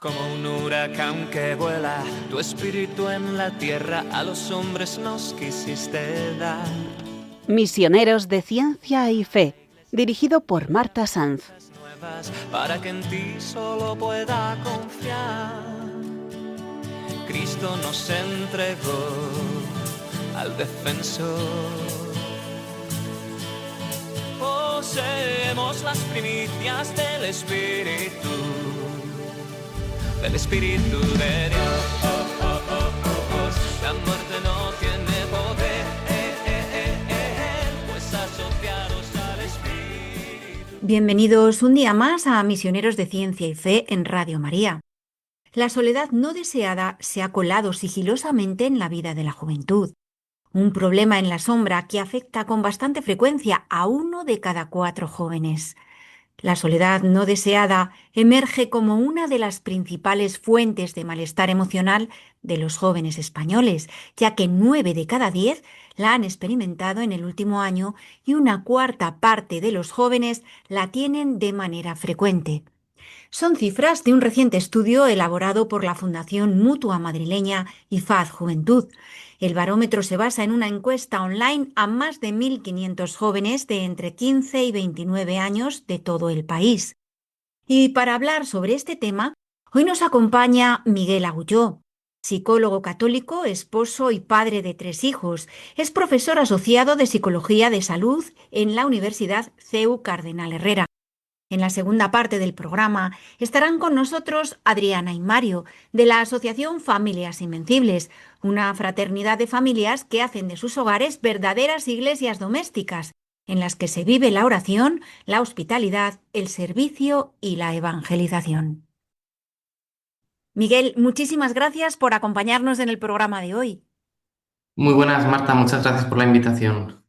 Como un huracán que vuela, tu espíritu en la tierra a los hombres nos quisiste dar. Misioneros de Ciencia y Fe, dirigido por Marta Sanz. Para que en ti solo pueda confiar. Cristo nos entregó al defensor. Poseemos las primicias del Espíritu de Dios. La muerte no tiene poder, pues asociados al Espíritu. Bienvenidos un día más a Misioneros de Ciencia y Fe en Radio María. La soledad no deseada se ha colado sigilosamente en la vida de la juventud. Un problema en la sombra que afecta con bastante frecuencia a 1 de cada 4 jóvenes. La soledad no deseada emerge como una de las principales fuentes de malestar emocional de los jóvenes españoles, ya que 9 de cada 10 la han experimentado en el último año y una cuarta parte de los jóvenes la tienen de manera frecuente. Son cifras de un reciente estudio elaborado por la Fundación Mutua Madrileña y FAD Juventud. El barómetro se basa en una encuesta online a más de 1.500 jóvenes de entre 15 y 29 años de todo el país. Y para hablar sobre este tema, hoy nos acompaña Miguel Agulló, psicólogo católico, esposo y padre de 3 hijos. Es profesor asociado de Psicología de Salud en la Universidad CEU Cardenal Herrera. En la segunda parte del programa estarán con nosotros Adriana y Mario, de la Asociación Familias Invencibles, una fraternidad de familias que hacen de sus hogares verdaderas iglesias domésticas, en las que se vive la oración, la hospitalidad, el servicio y la evangelización. Miguel, muchísimas gracias por acompañarnos en el programa de hoy. Muy buenas, Marta, muchas gracias por la invitación.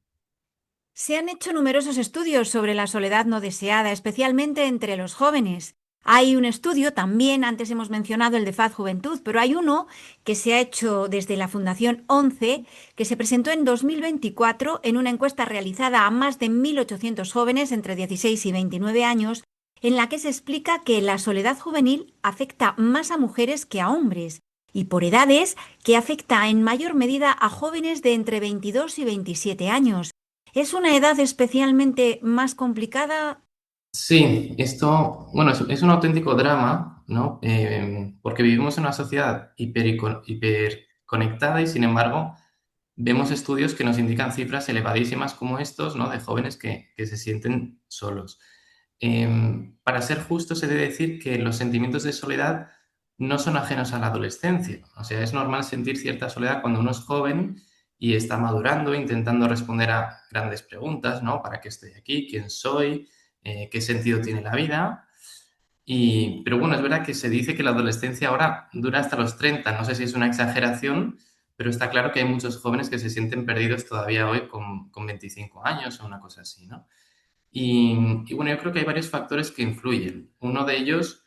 Se han hecho numerosos estudios sobre la soledad no deseada, especialmente entre los jóvenes. Hay un estudio también, antes hemos mencionado el de FAD Juventud, pero hay uno que se ha hecho desde la Fundación 11, que se presentó en 2024 en una encuesta realizada a más de 1.800 jóvenes entre 16 y 29 años, en la que se explica que la soledad juvenil afecta más a mujeres que a hombres, y por edades que afecta en mayor medida a jóvenes de entre 22 y 27 años. ¿Es una edad especialmente más complicada? Sí, esto, bueno, es un auténtico drama, ¿no? Porque vivimos en una sociedad hiperconectada y, sin embargo, vemos estudios que nos indican cifras elevadísimas como estos, ¿no? De jóvenes que se sienten solos. Para ser justo, se debe decir que los sentimientos de soledad no son ajenos a la adolescencia. O sea, es normal sentir cierta soledad cuando uno es joven y está madurando, intentando responder a grandes preguntas, ¿no? ¿Para qué estoy aquí? ¿Quién soy? ¿Qué sentido tiene la vida? Pero bueno, es verdad que se dice que la adolescencia ahora dura hasta los 30. No sé si es una exageración, pero está claro que hay muchos jóvenes que se sienten perdidos todavía hoy con 25 años o una cosa así, ¿no? Y bueno, yo creo que hay varios factores que influyen. Uno de ellos,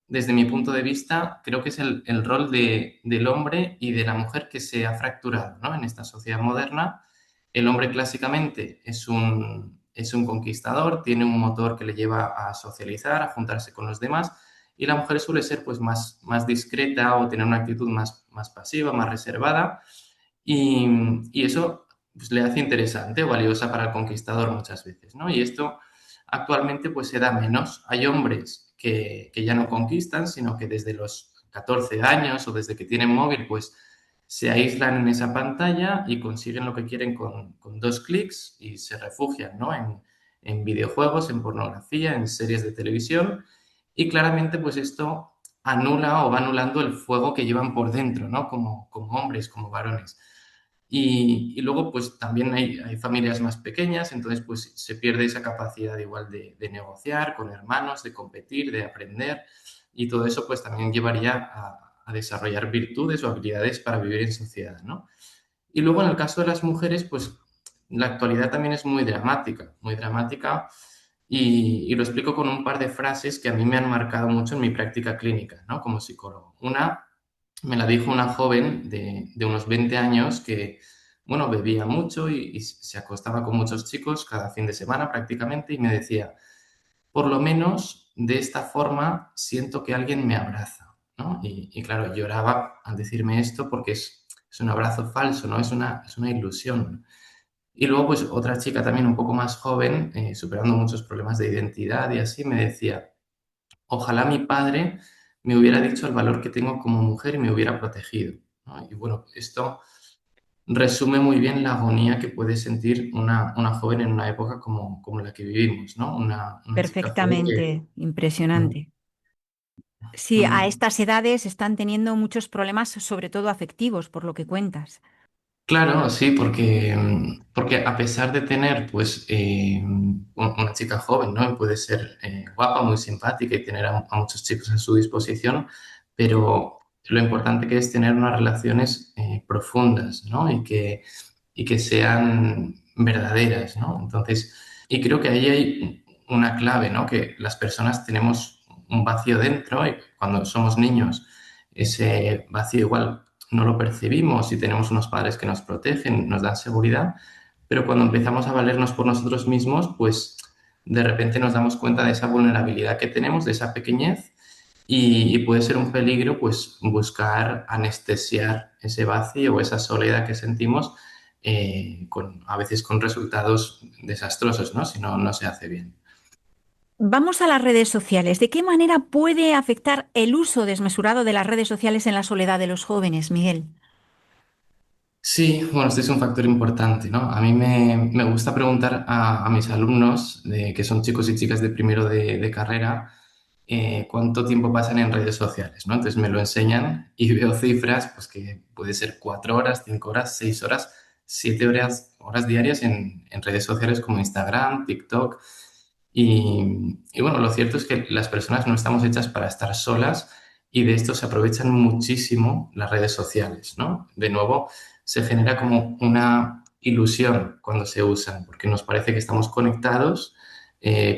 desde mi punto de vista, creo que es el rol del hombre y de la mujer que se ha fracturado, ¿no? En esta sociedad moderna. El hombre clásicamente es un conquistador, tiene un motor que le lleva a socializar, a juntarse con los demás, y la mujer suele ser pues, más discreta o tener una actitud más pasiva, más reservada, y eso pues, le hace interesante o valiosa para el conquistador muchas veces, ¿no? Y esto actualmente pues se da menos. Hay hombres que ya no conquistan, sino que desde los 14 años o desde que tienen móvil, pues se aíslan en esa pantalla y consiguen lo que quieren con 2 clics y se refugian, ¿no? En videojuegos, en pornografía, en series de televisión, y claramente pues esto anula o va anulando el fuego que llevan por dentro, ¿no? Como hombres, como varones. Y luego, pues también hay familias más pequeñas, entonces pues se pierde esa capacidad igual de negociar con hermanos, de competir, de aprender, y todo eso pues también llevaría a desarrollar virtudes o habilidades para vivir en sociedad, ¿no? Y luego en el caso de las mujeres, pues la actualidad también es muy dramática, y lo explico con un par de frases que a mí me han marcado mucho en mi práctica clínica, ¿no? Como psicólogo. Una me la dijo una joven de unos 20 años que, bueno, bebía mucho y se acostaba con muchos chicos cada fin de semana prácticamente, y me decía, por lo menos de esta forma siento que alguien me abraza, ¿no? Y claro, lloraba al decirme esto porque es un abrazo falso, ¿no? Es una ilusión. Y luego, pues otra chica también un poco más joven, superando muchos problemas de identidad y así, me decía, ojalá mi padre me hubiera dicho el valor que tengo como mujer y me hubiera protegido, ¿no? Y bueno, esto resume muy bien la agonía que puede sentir una joven en una época como la que vivimos, ¿no? Una chica joven que... Perfectamente, impresionante. Sí, a Mm. estas edades están teniendo muchos problemas, sobre todo afectivos, por lo que cuentas. Claro, sí, porque a pesar de tener, pues, una chica joven, ¿no? Puede ser guapa, muy simpática y tener a muchos chicos a su disposición, pero lo importante que es tener unas relaciones profundas, ¿no? Y que sean verdaderas, ¿no? Entonces, y creo que ahí hay una clave, ¿no? Que las personas tenemos un vacío dentro y cuando somos niños, ese vacío igual no lo percibimos y tenemos unos padres que nos protegen, nos dan seguridad, pero cuando empezamos a valernos por nosotros mismos, pues de repente nos damos cuenta de esa vulnerabilidad que tenemos, de esa pequeñez, y puede ser un peligro pues buscar anestesiar ese vacío o esa soledad que sentimos, a veces con resultados desastrosos, ¿no? Si no se hace bien. Vamos a las redes sociales. ¿De qué manera puede afectar el uso desmesurado de las redes sociales en la soledad de los jóvenes, Miguel? Sí, bueno, este es un factor importante, ¿no? A mí me gusta preguntar a mis alumnos, que son chicos y chicas de primero de carrera, cuánto tiempo pasan en redes sociales, ¿no? Entonces me lo enseñan y veo cifras, pues que puede ser 4 horas, 5 horas, 6 horas, 7 horas diarias en redes sociales como Instagram, TikTok. Y bueno, lo cierto es que las personas no estamos hechas para estar solas y de esto se aprovechan muchísimo las redes sociales, ¿no? De nuevo, se genera como una ilusión cuando se usan, porque nos parece que estamos conectados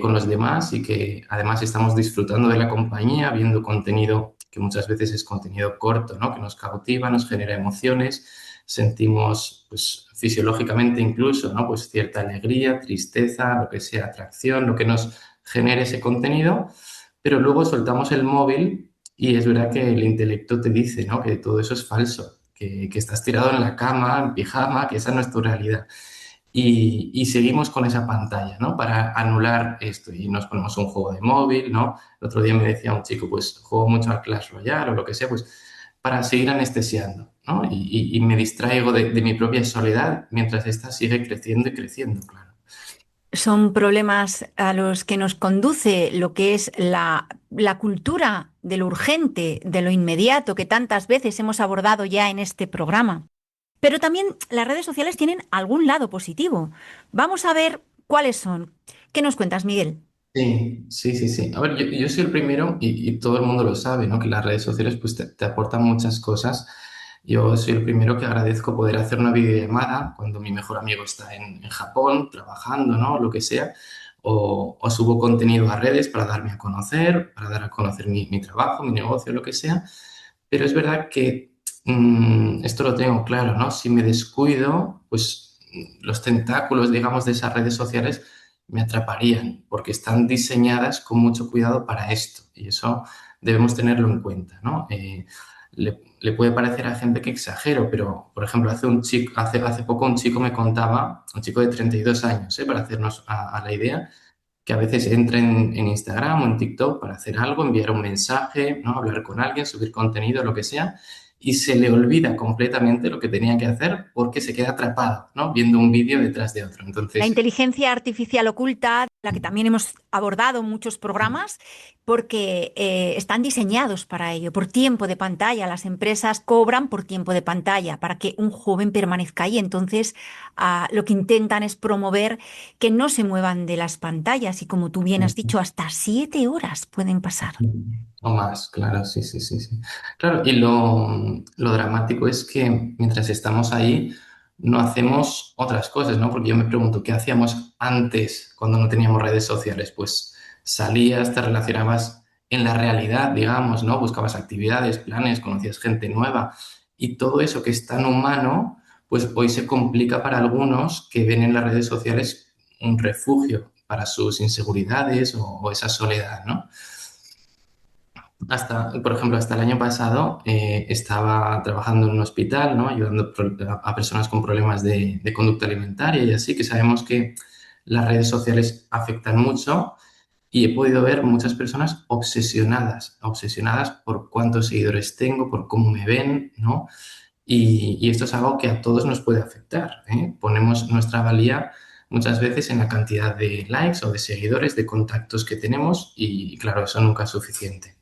con los demás y que además estamos disfrutando de la compañía, viendo contenido que muchas veces es contenido corto, ¿no? Que nos cautiva, nos genera emociones, sentimos pues, fisiológicamente incluso, ¿no? Pues cierta alegría, tristeza, lo que sea, atracción, lo que nos genere ese contenido, pero luego soltamos el móvil y es verdad que el intelecto te dice, ¿no? Que todo eso es falso, que estás tirado en la cama, en pijama, que esa no es tu realidad. Y seguimos con esa pantalla, ¿no? Para anular esto. Y nos ponemos un juego de móvil, ¿no? El otro día me decía un chico, pues juego mucho al Clash Royale o lo que sea, pues para seguir anestesiando, ¿no? Y me distraigo de mi propia soledad mientras esta sigue creciendo y creciendo, claro. Son problemas a los que nos conduce lo que es la cultura de lo urgente, de lo inmediato, que tantas veces hemos abordado ya en este programa. Pero también las redes sociales tienen algún lado positivo. Vamos a ver cuáles son. ¿Qué nos cuentas, Miguel? Sí, sí, sí, sí. A ver, yo soy el primero y todo el mundo lo sabe, ¿no? Que las redes sociales pues te aportan muchas cosas. Yo soy el primero que agradezco poder hacer una videollamada cuando mi mejor amigo está en Japón trabajando, ¿no? Lo que sea. O subo contenido a redes para darme a conocer, para dar a conocer mi trabajo, mi negocio, lo que sea. Pero es verdad que esto lo tengo claro, ¿no? Si me descuido, pues los tentáculos, digamos, de esas redes sociales me atraparían, porque están diseñadas con mucho cuidado para esto, y eso debemos tenerlo en cuenta, ¿no? Le puede parecer a gente que exagero, pero, por ejemplo, hace poco un chico me contaba, un chico de 32 años, para hacernos a la idea, que a veces entra en Instagram o en TikTok para hacer algo, enviar un mensaje, ¿no? Hablar con alguien, subir contenido, lo que sea, y se le olvida completamente lo que tenía que hacer porque se queda atrapado, ¿no? Viendo un vídeo detrás de otro. La Entonces, inteligencia artificial oculta, la que también hemos abordado en muchos programas, porque están diseñados para ello, por tiempo de pantalla. Las empresas cobran por tiempo de pantalla para que un joven permanezca ahí. Entonces, lo que intentan es promover que no se muevan de las pantallas y, como tú bien has dicho, hasta 7 horas pueden pasar. o más, claro, sí, sí, sí, sí. Claro, y lo dramático es que mientras estamos ahí no hacemos otras cosas, ¿no? Porque yo me pregunto, ¿qué hacíamos antes cuando no teníamos redes sociales? Pues salías, te relacionabas en la realidad, digamos, ¿no? Buscabas actividades, planes, conocías gente nueva y todo eso que es tan humano, pues hoy se complica para algunos que ven en las redes sociales un refugio para sus inseguridades o esa soledad, ¿no? Por ejemplo, hasta el año pasado estaba trabajando en un hospital, ¿no? Ayudando a personas con problemas de conducta alimentaria y así, que sabemos que las redes sociales afectan mucho y he podido ver muchas personas obsesionadas por cuántos seguidores tengo, por cómo me ven, ¿no? Y esto es algo que a todos nos puede afectar, ¿eh? Ponemos nuestra valía muchas veces en la cantidad de likes o de seguidores, de contactos que tenemos y claro, eso nunca es suficiente.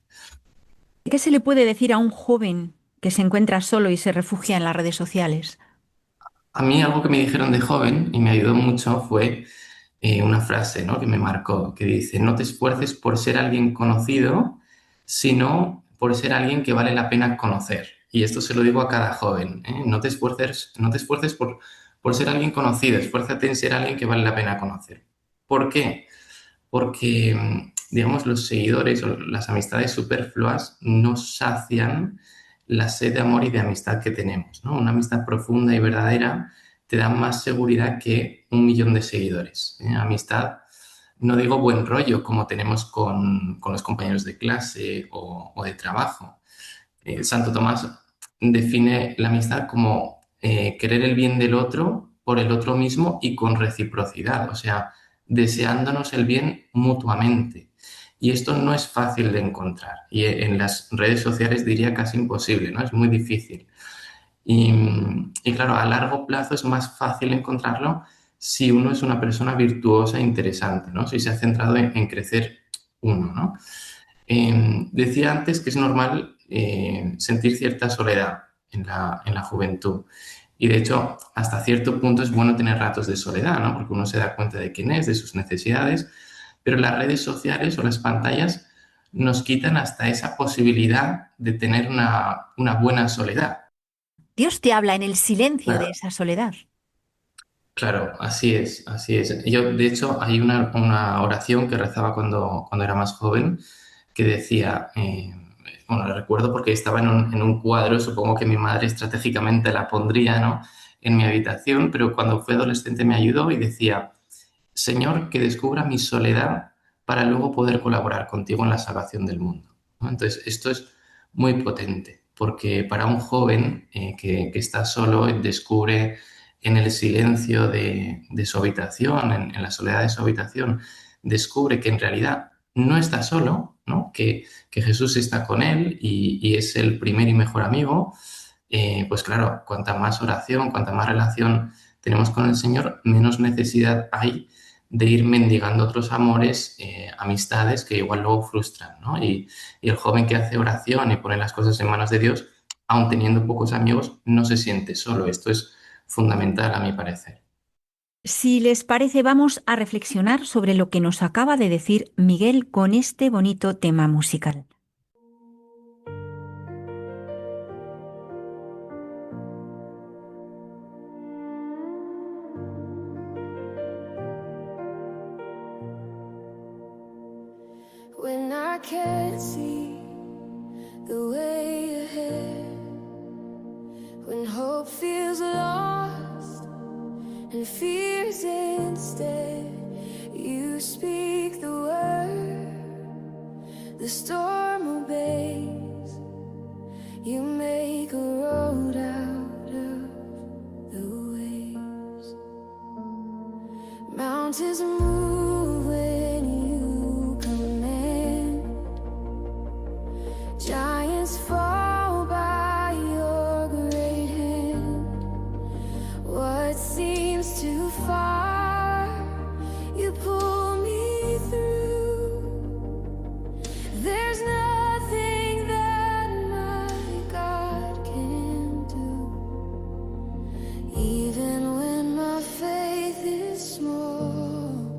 ¿Qué se le puede decir a un joven que se encuentra solo y se refugia en las redes sociales? A mí algo que me dijeron de joven y me ayudó mucho fue una frase, ¿no? Que me marcó, que dice, no te esfuerces por ser alguien conocido, sino por ser alguien que vale la pena conocer. Y esto se lo digo a cada joven, ¿eh? No te esfuerces por ser alguien conocido, esfuérzate en ser alguien que vale la pena conocer. ¿Por qué? Porque, digamos, los seguidores o las amistades superfluas no sacian la sed de amor y de amistad que tenemos, ¿no? Una amistad profunda y verdadera te da más seguridad que 1 millón de seguidores, ¿eh? Amistad, no digo buen rollo como tenemos con los compañeros de clase o de trabajo. Santo Tomás define la amistad como querer el bien del otro por el otro mismo y con reciprocidad, o sea, deseándonos el bien mutuamente. Y esto no es fácil de encontrar. Y en las redes sociales diría casi imposible, ¿no? Es muy difícil. Y claro, a largo plazo es más fácil encontrarlo si uno es una persona virtuosa e interesante, ¿no? Si se ha centrado en crecer uno, ¿no? Decía antes que es normal sentir cierta soledad en la juventud. Y de hecho, hasta cierto punto es bueno tener ratos de soledad, ¿no? Porque uno se da cuenta de quién es, de sus necesidades, pero las redes sociales o las pantallas nos quitan hasta esa posibilidad de tener una buena soledad. Dios te habla en el silencio de Claro, esa soledad. claro, así es, así es. Yo, de hecho, hay una oración que rezaba cuando era más joven que decía, bueno, la recuerdo porque estaba en un cuadro, supongo que mi madre estratégicamente la pondría, ¿no? En mi habitación, pero cuando fui adolescente me ayudó y decía, Señor, que descubra mi soledad para luego poder colaborar contigo en la salvación del mundo, ¿no? Entonces, esto es muy potente, porque para un joven que está solo, descubre en el silencio de su habitación, en la soledad de su habitación, descubre que en realidad no está solo, ¿no? Que Jesús está con él y es el primer y mejor amigo. Pues claro, cuanta más oración, cuanta más relación tenemos con el Señor, menos necesidad hay de ir mendigando otros amores, amistades que igual luego frustran, ¿no? Y el joven que hace oración y pone las cosas en manos de Dios, aun teniendo pocos amigos, no se siente solo. Esto es fundamental a mi parecer. Si les parece, vamos a reflexionar sobre lo que nos acaba de decir Miguel con este bonito tema musical. When I can't see the way ahead, when hope feels lost and fears instead, you speak the word, the storm obeys, you make a road out of the waves. Mountains move when you command, giants fall by your great hand. What seems too far, you pull me through. There's nothing that my God can do. Even when my faith is small,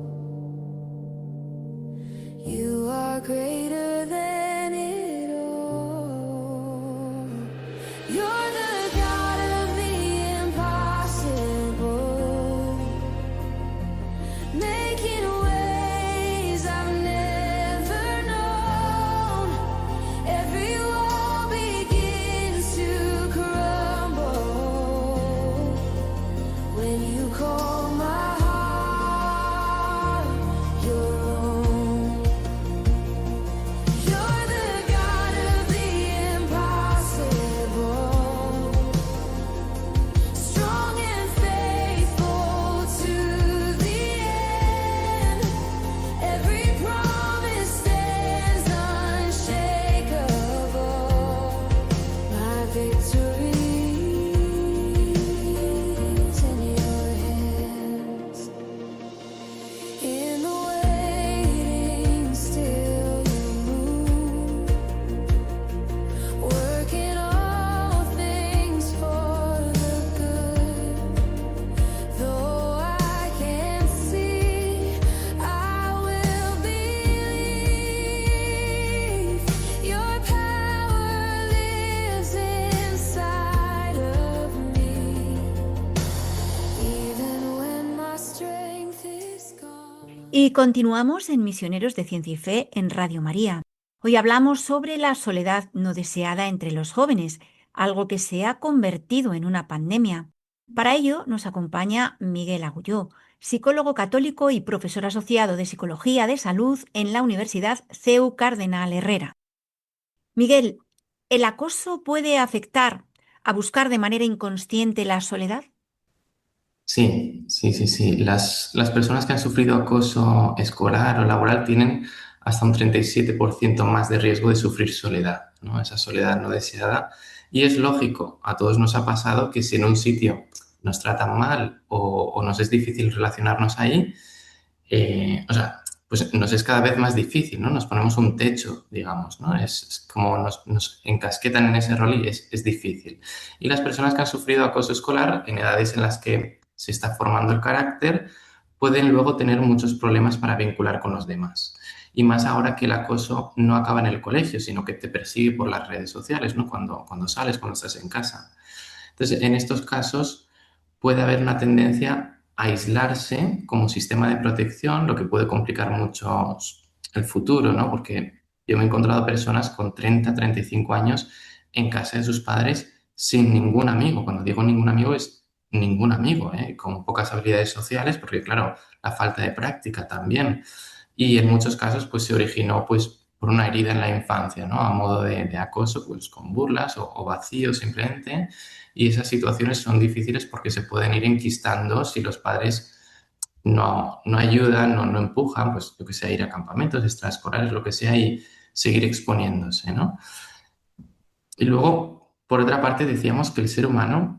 Y continuamos en Misioneros de Ciencia y Fe en Radio María. Hoy hablamos sobre la soledad no deseada entre los jóvenes, algo que se ha convertido en una pandemia. Para ello nos acompaña Miguel Agulló, psicólogo católico y profesor asociado de Psicología de Salud en la Universidad CEU Cardenal Herrera. Miguel, ¿el acoso puede afectar a buscar de manera inconsciente la soledad? Sí, sí, sí, sí. Las personas que han sufrido acoso escolar o laboral tienen hasta un 37% más de riesgo de sufrir soledad, ¿no? Esa soledad no deseada. Y es lógico, a todos nos ha pasado que si en un sitio nos tratan mal o nos es difícil relacionarnos ahí, o sea, pues nos es cada vez más difícil, ¿no? Nos ponemos un techo, digamos, ¿no? Es como nos encasquetan en ese rol y es difícil. Y las personas que han sufrido acoso escolar en edades en las que se está formando el carácter pueden luego tener muchos problemas para vincular con los demás. Y más ahora que el acoso no acaba en el colegio, sino que te persigue por las redes sociales, ¿no? Cuando sales, cuando estás en casa. Entonces, en estos casos puede haber una tendencia a aislarse como sistema de protección, lo que puede complicar mucho el futuro, ¿no? Porque yo me he encontrado personas con 30, 35 años en casa de sus padres sin ningún amigo. Cuando digo ningún amigo es ningún amigo, ¿eh? Con pocas habilidades sociales, porque claro, la falta de práctica también. Y en muchos casos pues se originó pues por una herida en la infancia, ¿no? A modo de acoso, pues con burlas o vacío simplemente. Y esas situaciones son difíciles porque se pueden ir enquistando si los padres no ayudan, no empujan, pues yo que sé, a ir a campamentos extraescolares, lo que sea, y seguir exponiéndose, ¿no? Y luego, por otra parte, decíamos que el ser humano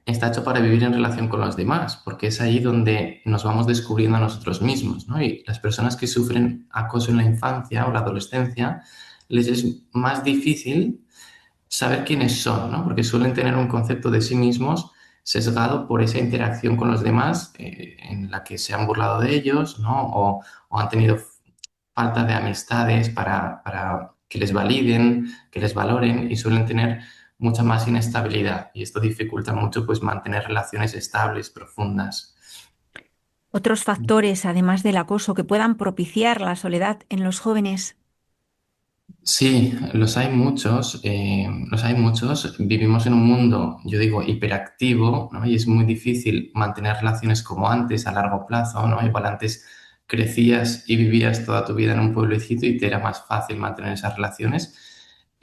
está hecho para vivir en relación con los demás, porque es ahí donde nos vamos descubriendo a nosotros mismos, ¿no? Y las personas que sufren acoso en la infancia o la adolescencia, les es más difícil saber quiénes son, ¿no? Porque suelen tener un concepto de sí mismos sesgado por esa interacción con los demás, en la que se han burlado de ellos, ¿no? O han tenido falta de amistades para que les validen, que les valoren y suelen tener mucha más inestabilidad y esto dificulta mucho pues mantener relaciones estables, profundas. Otros factores, además del acoso, que puedan propiciar la soledad en los jóvenes. Sí, los hay muchos. Vivimos en un mundo, yo digo, hiperactivo, ¿no? Y es muy difícil mantener relaciones como antes a largo plazo, ¿no? Igual antes crecías y vivías toda tu vida en un pueblecito y te era más fácil mantener esas relaciones.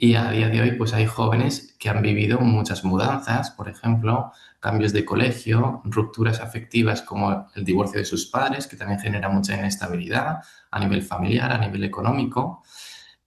Y a día de hoy, pues hay jóvenes que han vivido muchas mudanzas, por ejemplo, cambios de colegio, rupturas afectivas como el divorcio de sus padres, que también genera mucha inestabilidad a nivel familiar, a nivel económico.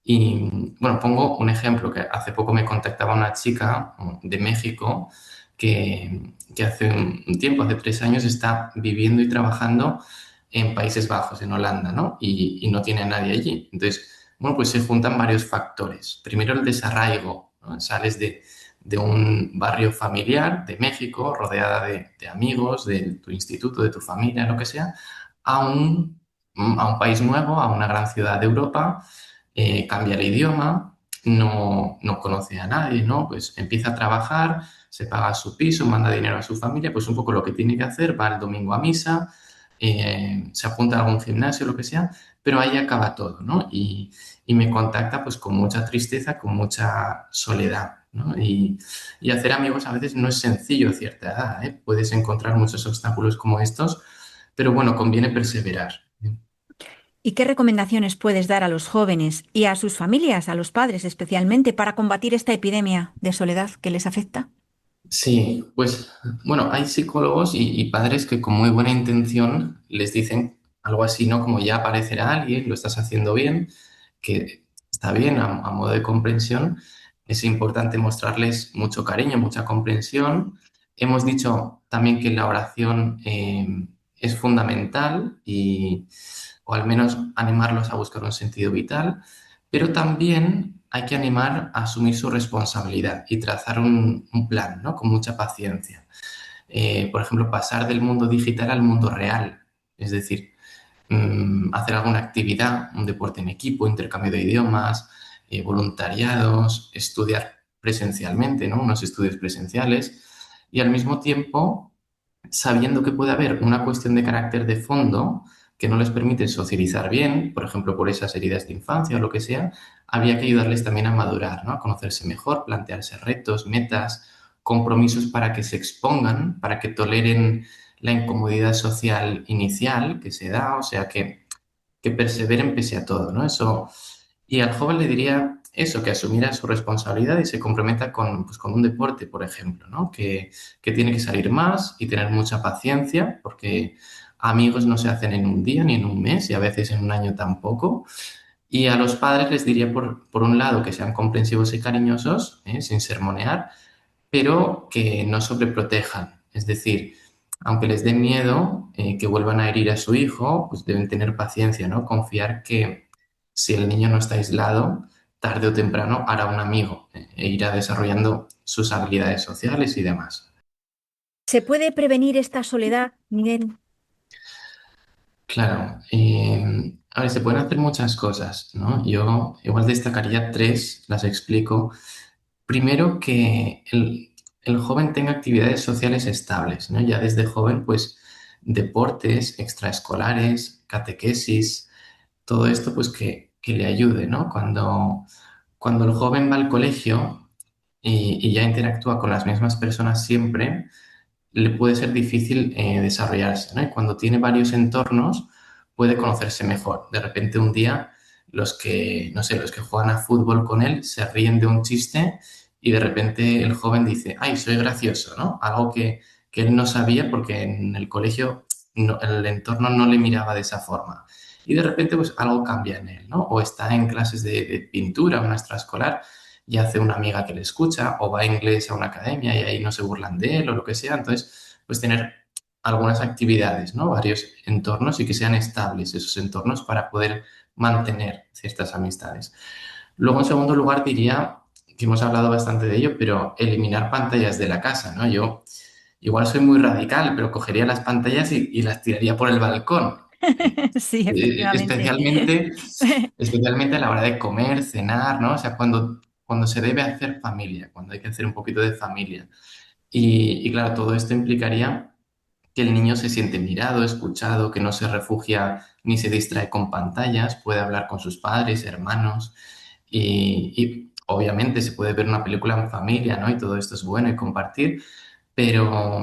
Y bueno, pongo un ejemplo, que hace poco me contactaba una chica de México que hace un tiempo, hace 3 años, está viviendo y trabajando en Países Bajos, en Holanda, ¿no? Y no tiene a nadie allí. Entonces, bueno, pues se juntan varios factores. Primero el desarraigo, ¿no? Sales de un barrio familiar de México, rodeada de amigos, de tu instituto, de tu familia, lo que sea, a un país nuevo, a una gran ciudad de Europa, cambia el idioma, no conoce a nadie, ¿no? Pues empieza a trabajar, se paga su piso, manda dinero a su familia, pues un poco lo que tiene que hacer, va el domingo a misa, se apunta a algún gimnasio, lo que sea, pero ahí acaba todo, ¿no? Y me contacta pues con mucha tristeza, con mucha soledad, ¿no? Y hacer amigos a veces no es sencillo a cierta edad, ¿eh? Puedes encontrar muchos obstáculos como estos, pero bueno, conviene perseverar. ¿Y qué recomendaciones puedes dar a los jóvenes y a sus familias, a los padres especialmente, para combatir esta epidemia de soledad que les afecta? Sí, pues bueno, hay psicólogos y padres que con muy buena intención les dicen algo así, ¿no? Como ya aparecerá alguien, lo estás haciendo bien, que está bien a modo de comprensión. Es importante mostrarles mucho cariño, mucha comprensión. Hemos dicho también que la oración es fundamental o al menos animarlos a buscar un sentido vital, pero también hay que animar a asumir su responsabilidad y trazar un plan, ¿no? Con mucha paciencia. Por ejemplo, pasar del mundo digital al mundo real, es decir, hacer alguna actividad, un deporte en equipo, intercambio de idiomas, voluntariados, estudiar presencialmente, ¿no? Unos estudios presenciales y al mismo tiempo sabiendo que puede haber una cuestión de carácter de fondo que no les permite socializar bien, por ejemplo, por esas heridas de infancia o lo que sea, había que ayudarles también a madurar, ¿no? A conocerse mejor, plantearse retos, metas, compromisos para que se expongan, para que toleren la incomodidad social inicial que se da, o sea, que perseveren pese a todo, ¿no? Eso, y al joven le diría eso, que asumiera su responsabilidad y se comprometa con, pues, con un deporte, por ejemplo, ¿no? Que tiene que salir más y tener mucha paciencia, porque amigos no se hacen en un día ni en un mes y a veces en un año tampoco. Y a los padres les diría, por un lado, que sean comprensivos y cariñosos, sin sermonear, pero que no sobreprotejan. Es decir, aunque les dé miedo que vuelvan a herir a su hijo, pues deben tener paciencia, ¿no? Confiar que si el niño no está aislado, tarde o temprano hará un amigo e irá desarrollando sus habilidades sociales y demás. ¿Se puede prevenir esta soledad, Miguel? Claro, a ver, se pueden hacer muchas cosas, ¿no? Yo igual destacaría tres, las explico. Primero, que el joven tenga actividades sociales estables, ¿no? Ya desde joven, pues deportes, extraescolares, catequesis, todo esto, pues que le ayude, ¿no? Cuando el joven va al colegio y ya interactúa con las mismas personas siempre, le puede ser difícil desarrollarse, ¿no? Y cuando tiene varios entornos, puede conocerse mejor. De repente un día los que, no sé, los que juegan a fútbol con él se ríen de un chiste y de repente el joven dice, ay, soy gracioso, ¿no? Algo que él no sabía porque en el colegio el entorno no le miraba de esa forma. Y de repente pues algo cambia en él, ¿no? O está en clases de pintura, una extraescolar, y hace una amiga que le escucha, o va a inglés a una academia y ahí no se burlan de él o lo que sea. Entonces, pues tener algunas actividades, ¿no? Varios entornos y que sean estables esos entornos para poder mantener ciertas amistades. Luego, en segundo lugar, diría que hemos hablado bastante de ello, pero eliminar pantallas de la casa, ¿no? Yo igual soy muy radical, pero cogería las pantallas y las tiraría por el balcón. Sí, efectivamente. Especialmente, especialmente a la hora de comer, cenar, ¿no? O sea, cuando se debe hacer familia, cuando hay que hacer un poquito de familia. Y claro, todo esto implicaría que el niño se siente mirado, escuchado, que no se refugia ni se distrae con pantallas, puede hablar con sus padres, hermanos y obviamente se puede ver una película en familia, ¿no? Y todo esto es bueno y compartir, pero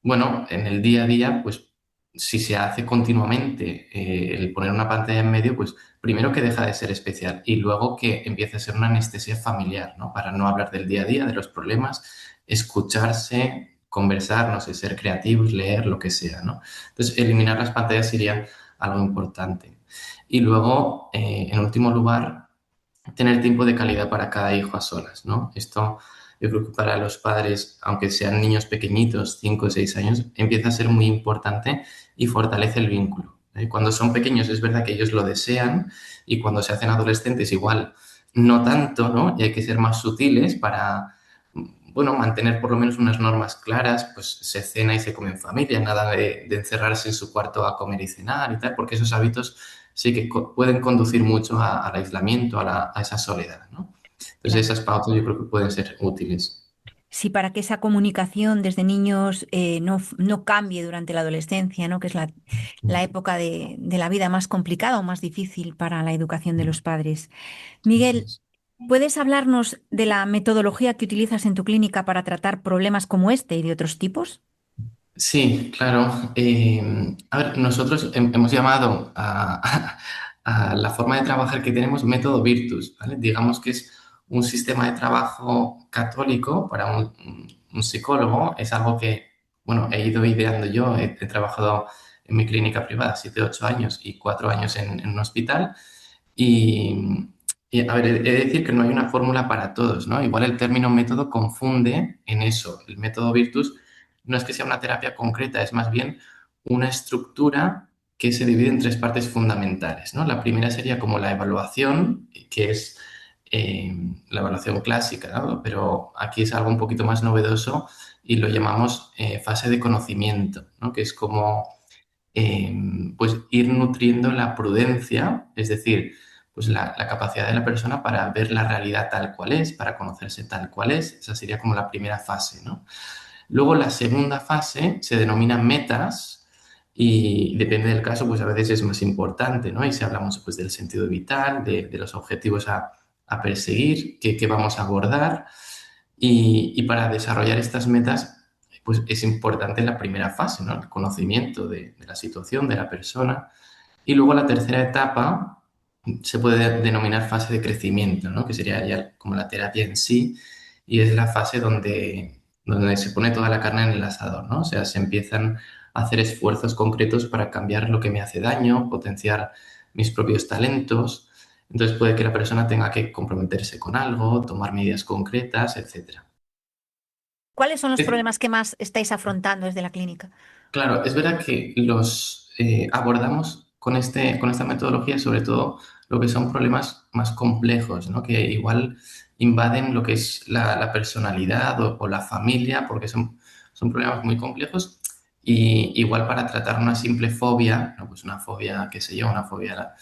bueno, en el día a día, pues si se hace continuamente el poner una pantalla en medio, pues primero que deja de ser especial y luego que empieza a ser una anestesia familiar, ¿no? Para no hablar del día a día, de los problemas, escucharse, conversar, no sé, ser creativos, leer, lo que sea, ¿no? Entonces, eliminar las pantallas sería algo importante. Y luego, en último lugar, tener tiempo de calidad para cada hijo a solas, ¿no? Esto yo creo que para los padres, aunque sean niños pequeñitos, 5 o 6 años, empieza a ser muy importante y fortalece el vínculo. Cuando son pequeños es verdad que ellos lo desean y cuando se hacen adolescentes igual no tanto, ¿no? Y hay que ser más sutiles para, bueno, mantener por lo menos unas normas claras, pues se cena y se come en familia, nada de encerrarse en su cuarto a comer y cenar y tal, porque esos hábitos sí que pueden conducir mucho al aislamiento, a esa soledad, ¿no? Entonces Claro. esas pautas yo creo que pueden ser útiles. Sí, para que esa comunicación desde niños no cambie durante la adolescencia, ¿no? Que es la época de la vida más complicada o más difícil para la educación de los padres. Eso Miguel, es. ¿puedes hablarnos de la metodología que utilizas en tu clínica para tratar problemas como este y de otros tipos? Sí, claro. A ver, nosotros hemos llamado a la forma de trabajar que tenemos método Virtus, ¿vale? Digamos que es un sistema de trabajo católico para un psicólogo. Es algo que, bueno, he ido ideando yo. He trabajado en mi clínica privada 7, 8 años y 4 años en un hospital. Y, a ver, he de decir que no hay una fórmula para todos, ¿no? Igual el término método confunde en eso. El método Virtus no es que sea una terapia concreta, es más bien una estructura que se divide en tres partes fundamentales, ¿no? La primera sería como la evaluación, que es eh, la evaluación clásica, ¿no? Pero aquí es algo un poquito más novedoso y lo llamamos fase de conocimiento, ¿no? Que es como eh, pues ir nutriendo la prudencia, es decir, pues la capacidad de la persona para ver la realidad tal cual es, para conocerse tal cual es. Esa sería como la primera fase, ¿no? Luego la segunda fase se denomina metas y depende del caso, pues a veces es más importante, ¿no? Y si hablamos pues del sentido vital, de los objetivos a perseguir, qué vamos a abordar y para desarrollar estas metas pues es importante la primera fase, ¿no? El conocimiento de la situación, de la persona. Y luego la tercera etapa se puede denominar fase de crecimiento, ¿no? Que sería ya como la terapia en sí, y es la fase donde se pone toda la carne en el asador, ¿no? O sea, se empiezan a hacer esfuerzos concretos para cambiar lo que me hace daño, potenciar mis propios talentos. Entonces puede que la persona tenga que comprometerse con algo, tomar medidas concretas, etc. ¿Cuáles son los problemas que más estáis afrontando desde la clínica? Claro, es verdad que los abordamos con esta metodología sobre todo lo que son problemas más complejos, ¿no? Que igual invaden lo que es la personalidad o la familia, porque son problemas muy complejos. Y igual para tratar una simple fobia, ¿no? Pues una fobia, qué sé yo, una fobia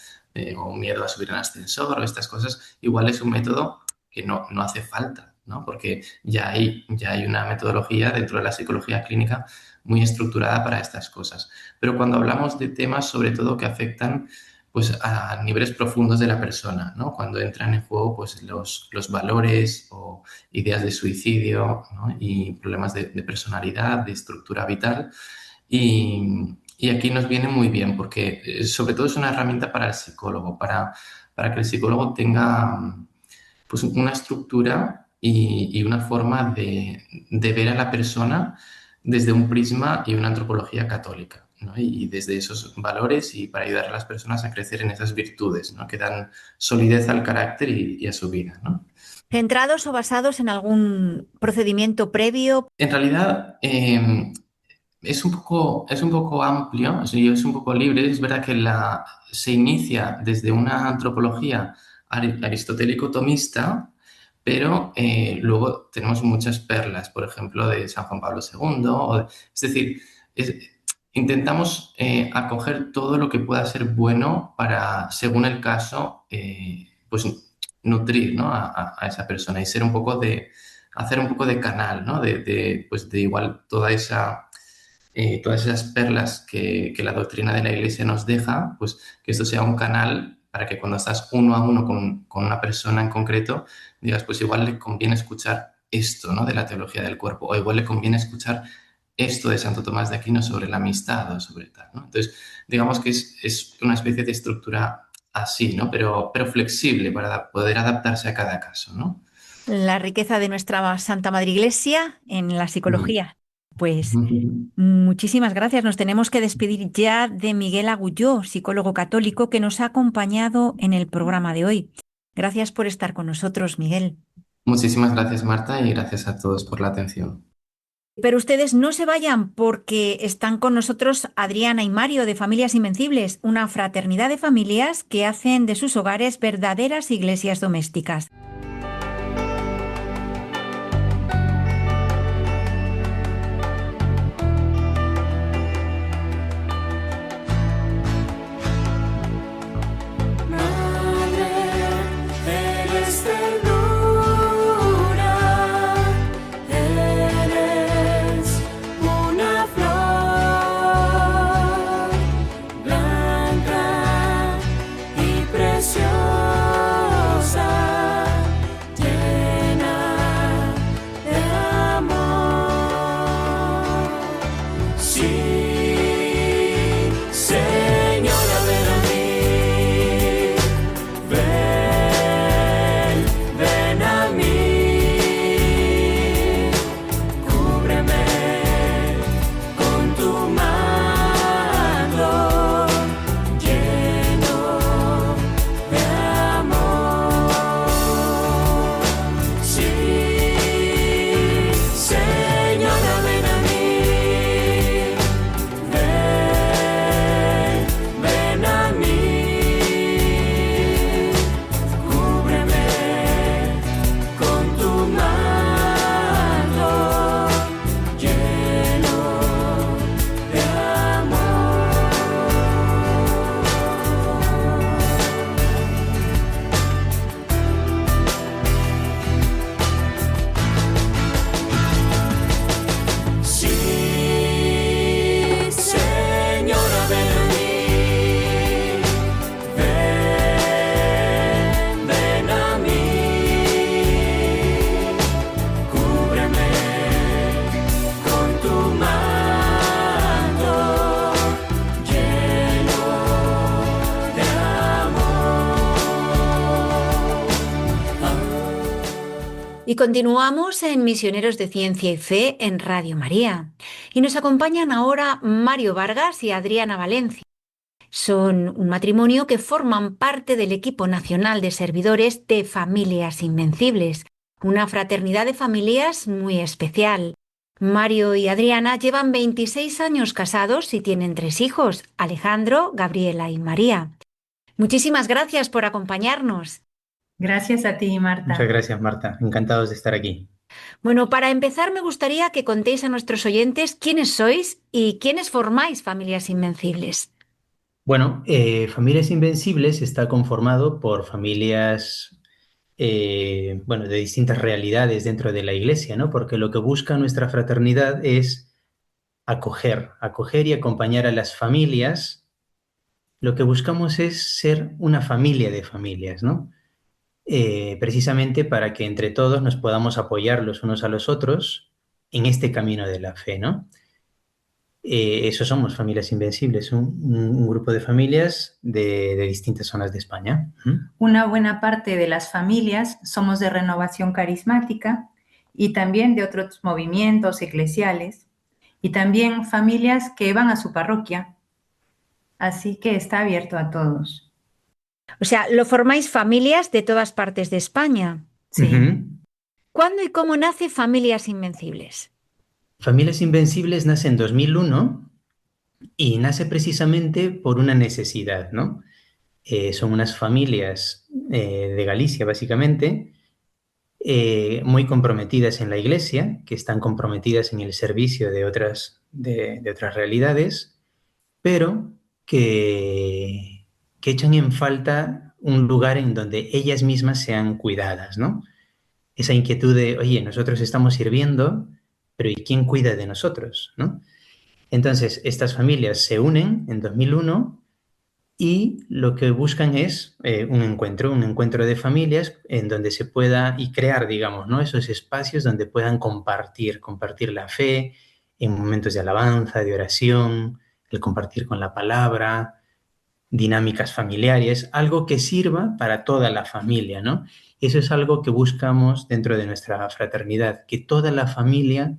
o un miedo a subir en ascensor o estas cosas, igual es un método que no hace falta, ¿no? Porque ya hay una metodología dentro de la psicología clínica muy estructurada para estas cosas. Pero cuando hablamos de temas, sobre todo, que afectan pues, a niveles profundos de la persona, ¿no? Cuando entran en juego pues, los valores o ideas de suicidio, ¿no? Y problemas de personalidad, de estructura vital. Y aquí nos viene muy bien porque sobre todo es una herramienta para el psicólogo, para que el psicólogo tenga pues, una estructura y una forma de ver a la persona desde un prisma y una antropología católica, ¿no? Y desde esos valores y para ayudar a las personas a crecer en esas virtudes, ¿no? Que dan solidez al carácter y a su vida, ¿no? ¿Centrados o basados en algún procedimiento previo? En realidad, es un poco amplio, es un poco libre. Es verdad que se inicia desde una antropología aristotélico-tomista, pero luego tenemos muchas perlas, por ejemplo, de San Juan Pablo II. Es decir, intentamos acoger todo lo que pueda ser bueno para, según el caso, pues nutrir, ¿no? a esa persona y hacer un poco de canal, ¿no? Pues de igual todas esas perlas que la doctrina de la Iglesia nos deja, pues que esto sea un canal para que cuando estás uno a uno con una persona en concreto, digas, pues igual le conviene escuchar esto, ¿no? De la teología del cuerpo, o igual le conviene escuchar esto de Santo Tomás de Aquino sobre la amistad o sobre tal, ¿no? Entonces, digamos que es una especie de estructura así, ¿no? Pero flexible para poder adaptarse a cada caso, ¿no? La riqueza de nuestra Santa Madre Iglesia en la psicología. Pues Ujú. muchísimas gracias. Nos tenemos que despedir ya de Miguel Agulló, psicólogo católico, que nos ha acompañado en el programa de hoy. Gracias por estar con nosotros, Miguel. Muchísimas gracias, Marta, y gracias a todos por la atención. Pero ustedes no se vayan porque están con nosotros Adriana y Mario de Familias Invencibles, una fraternidad de familias que hacen de sus hogares verdaderas iglesias domésticas. Madre, eres ternura, eres una flor blanca y preciosa. Y continuamos en Misioneros de Ciencia y Fe en Radio María. Y nos acompañan ahora Mario Vargas y Adriana Valencia. Son un matrimonio que forman parte del equipo nacional de servidores de Familias Invencibles, una fraternidad de familias muy especial. Mario y Adriana llevan 26 años casados y tienen 3 hijos, Alejandro, Gabriela y María. Muchísimas gracias por acompañarnos. Gracias a ti, Marta. Muchas gracias, Marta. Encantados de estar aquí. Bueno, para empezar me gustaría que contéis a nuestros oyentes quiénes sois y quiénes formáis Familias Invencibles. Bueno, Familias Invencibles está conformado por familias de distintas realidades dentro de la iglesia, ¿no? Porque lo que busca nuestra fraternidad es acoger y acompañar a las familias. Lo que buscamos es ser una familia de familias, ¿no? Precisamente para que entre todos nos podamos apoyar los unos a los otros en este camino de la fe, ¿no? Eso somos Familias Invencibles, un grupo de familias de distintas zonas de España. Una buena parte de las familias somos de Renovación Carismática y también de otros movimientos eclesiales y también familias que van a su parroquia. Así que está abierto a todos. O sea, lo formáis familias de todas partes de España. Sí. ¿Cuándo y cómo nace Familias Invencibles? Familias Invencibles nace en 2001 y nace precisamente por una necesidad, ¿no? Son unas familias de Galicia, básicamente, muy comprometidas en la iglesia, que están comprometidas en el servicio de otras realidades, pero que echan en falta un lugar en donde ellas mismas sean cuidadas, ¿no? Esa inquietud de, oye, nosotros estamos sirviendo, pero ¿y quién cuida de nosotros, no? Entonces, estas familias se unen en 2001 y lo que buscan es un encuentro de familias en donde se pueda y crear, digamos, ¿no? Esos espacios donde puedan compartir la fe en momentos de alabanza, de oración, el compartir con la palabra, dinámicas familiares, algo que sirva para toda la familia, ¿no? Eso es algo que buscamos dentro de nuestra fraternidad, que toda la familia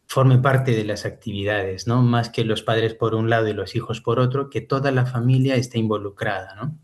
forme parte de las actividades, ¿no? Más que los padres por un lado y los hijos por otro, que toda la familia esté involucrada, ¿no?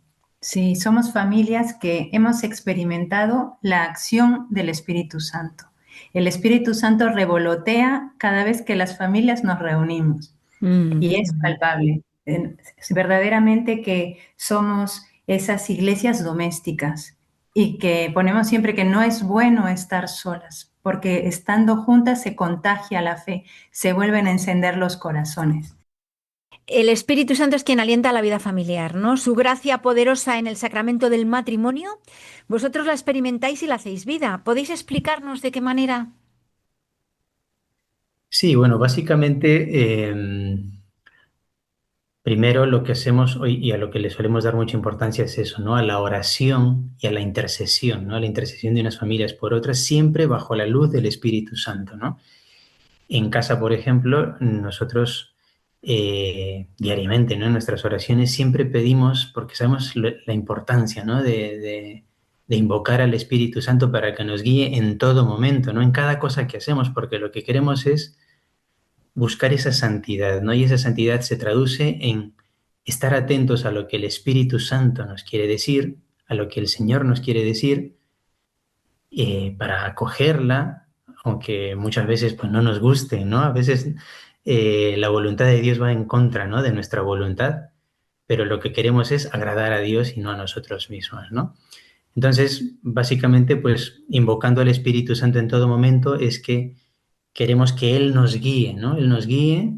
Sí, somos familias que hemos experimentado la acción del Espíritu Santo. El Espíritu Santo revolotea cada vez que las familias nos reunimos y es palpable. Es verdaderamente que somos esas iglesias domésticas y que ponemos siempre que no es bueno estar solas, porque estando juntas se contagia la fe, se vuelven a encender los corazones. El Espíritu Santo es quien alienta la vida familiar, ¿no? Su gracia poderosa en el sacramento del matrimonio, vosotros la experimentáis y la hacéis vida. ¿Podéis explicarnos de qué manera? Sí, bueno, básicamente, primero lo que hacemos hoy y a lo que le solemos dar mucha importancia es eso, ¿no? A la oración y a la intercesión, ¿no? A la intercesión de unas familias por otras, siempre bajo la luz del Espíritu Santo, ¿no? En casa, por ejemplo, nosotros diariamente, ¿no? En nuestras oraciones siempre pedimos, porque sabemos la importancia, ¿no? de invocar al Espíritu Santo para que nos guíe en todo momento, ¿no? En cada cosa que hacemos, porque lo que queremos es buscar esa santidad, ¿no? Y esa santidad se traduce en estar atentos a lo que el Espíritu Santo nos quiere decir, a lo que el Señor nos quiere decir, para acogerla, aunque muchas veces pues, no nos guste, ¿no? A veces la voluntad de Dios va en contra, ¿no? De nuestra voluntad, pero lo que queremos es agradar a Dios y no a nosotros mismos, ¿no? Entonces, básicamente, pues, invocando al Espíritu Santo en todo momento es que queremos que Él nos guíe, ¿no? Él nos guíe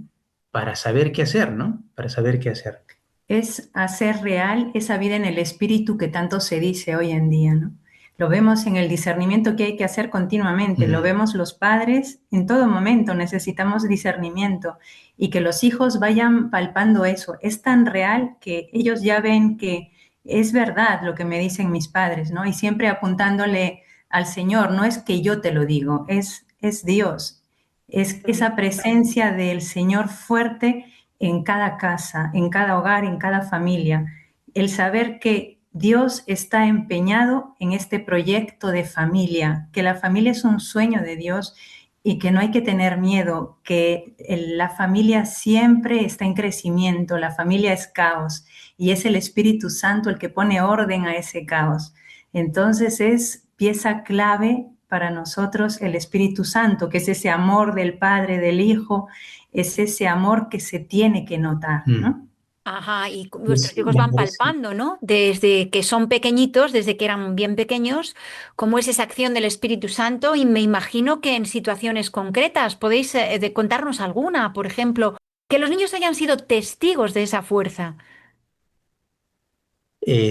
para saber qué hacer, ¿no? Para saber qué hacer. Es hacer real esa vida en el Espíritu que tanto se dice hoy en día, ¿no? Lo vemos en el discernimiento que hay que hacer continuamente, lo vemos los padres en todo momento, necesitamos discernimiento y que los hijos vayan palpando eso. Es tan real que ellos ya ven que es verdad lo que me dicen mis padres, ¿no? Y siempre apuntándole al Señor, no es que yo te lo digo, es Dios, es esa presencia del Señor fuerte en cada casa, en cada hogar, en cada familia. El saber que Dios está empeñado en este proyecto de familia, que la familia es un sueño de Dios y que no hay que tener miedo, que la familia siempre está en crecimiento, la familia es caos y es el Espíritu Santo el que pone orden a ese caos. Entonces es pieza clave para nosotros el Espíritu Santo, que es ese amor del Padre, del Hijo, es ese amor que se tiene que notar, ¿no? Ajá, y Pues vuestros hijos me van parece. palpando, ¿no? Desde que son pequeñitos, desde que eran bien pequeños, cómo es esa acción del Espíritu Santo y me imagino que en situaciones concretas, ¿podéis contarnos alguna, por ejemplo, que los niños hayan sido testigos de esa fuerza?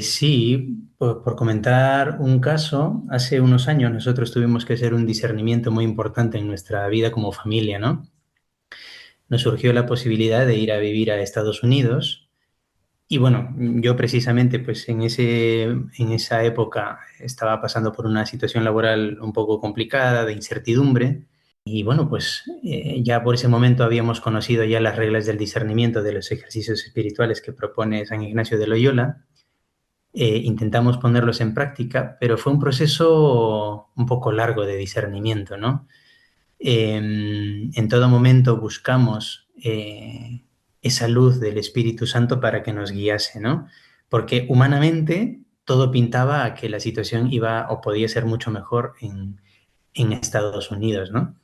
Sí, por comentar un caso, hace unos años nosotros tuvimos que hacer un discernimiento muy importante en nuestra vida como familia, ¿no? Nos surgió la posibilidad de ir a vivir a Estados Unidos y bueno, yo precisamente pues en esa época estaba pasando por una situación laboral un poco complicada, de incertidumbre y bueno, pues ya por ese momento habíamos conocido ya las reglas del discernimiento de los ejercicios espirituales que propone San Ignacio de Loyola. Intentamos ponerlos en práctica, pero fue un proceso un poco largo de discernimiento, ¿no? En todo momento buscamos esa luz del Espíritu Santo para que nos guiase, ¿no? Porque humanamente todo pintaba a que la situación iba o podía ser mucho mejor en Estados Unidos, ¿no?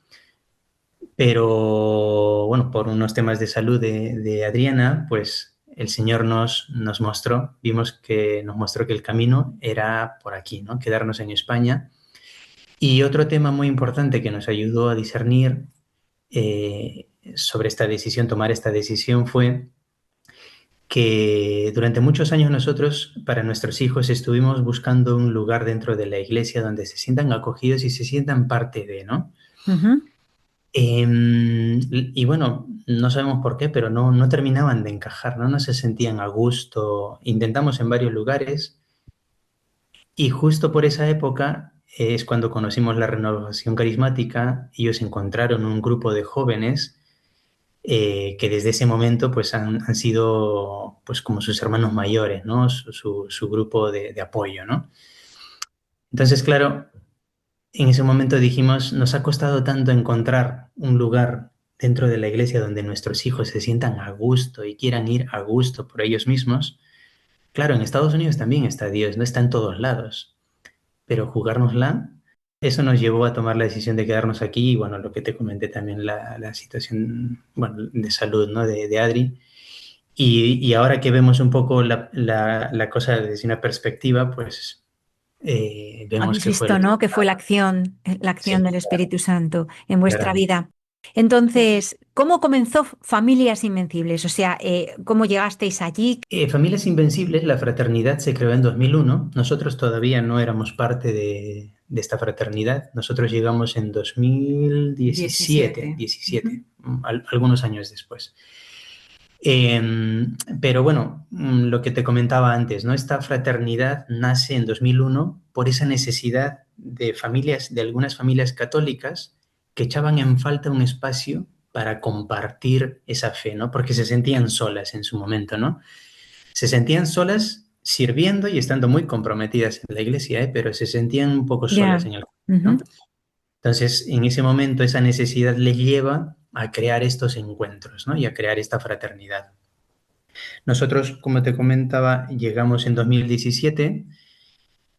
Pero bueno, por unos temas de salud de Adriana, pues el Señor nos mostró, nos mostró que el camino era por aquí, ¿no? Quedarnos en España. Y otro tema muy importante que nos ayudó a discernir sobre esta decisión, tomar esta decisión, fue que durante muchos años nosotros, para nuestros hijos, estuvimos buscando un lugar dentro de la iglesia donde se sientan acogidos y se sientan parte de, ¿no? Ujú. Y bueno, no sabemos por qué, pero no terminaban de encajar, ¿no? No se sentían a gusto. Intentamos en varios lugares y justo por esa época es cuando conocimos la renovación carismática. Ellos encontraron un grupo de jóvenes que desde ese momento pues han sido pues como sus hermanos mayores, ¿no? Su grupo de apoyo, ¿no? Entonces, claro, en ese momento dijimos, nos ha costado tanto encontrar un lugar dentro de la iglesia donde nuestros hijos se sientan a gusto y quieran ir a gusto por ellos mismos. Claro, en Estados Unidos también está Dios, no está en todos lados, pero jugárnosla, eso nos llevó a tomar la decisión de quedarnos aquí y bueno, lo que te comenté también, la situación, bueno, de salud, ¿no? De Adri. Y ahora que vemos un poco la cosa desde una perspectiva, pues vemos Habéis que fue visto, ¿no? Que fue la acción sí, del Espíritu Santo en vuestra claramente. vida. Entonces, ¿cómo comenzó Familias Invencibles? O sea, ¿cómo llegasteis allí? Familias Invencibles, la fraternidad se creó en 2001. Nosotros todavía no éramos parte de esta fraternidad. Nosotros llegamos en 2017, 17. 17, algunos años después. Pero bueno, lo que te comentaba antes, ¿no? Esta fraternidad nace en 2001 por esa necesidad de familias, de algunas familias católicas que echaban en falta un espacio para compartir esa fe, ¿no? Porque se sentían solas en su momento, ¿no? Se sentían solas sirviendo y estando muy comprometidas en la iglesia, ¿eh? Pero se sentían un poco solas Ya. en el, ¿no? Ujú. Entonces, en ese momento, esa necesidad les lleva a crear estos encuentros, ¿no? Y a crear esta fraternidad. Nosotros, como te comentaba, llegamos en 2017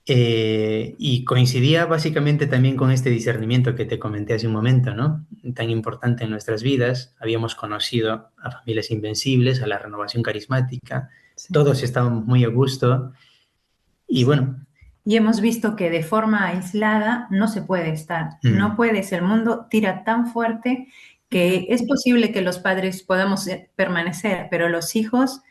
y coincidía básicamente también con este discernimiento que te comenté hace un momento, ¿no? Tan importante en nuestras vidas. Habíamos conocido a Familias Invencibles, a la renovación carismática, Sí. todos estábamos muy a gusto y Sí. bueno, Y hemos visto que de forma aislada no se puede estar, no mm, puedes, el mundo tira tan fuerte que es posible que los padres podamos permanecer, pero los hijos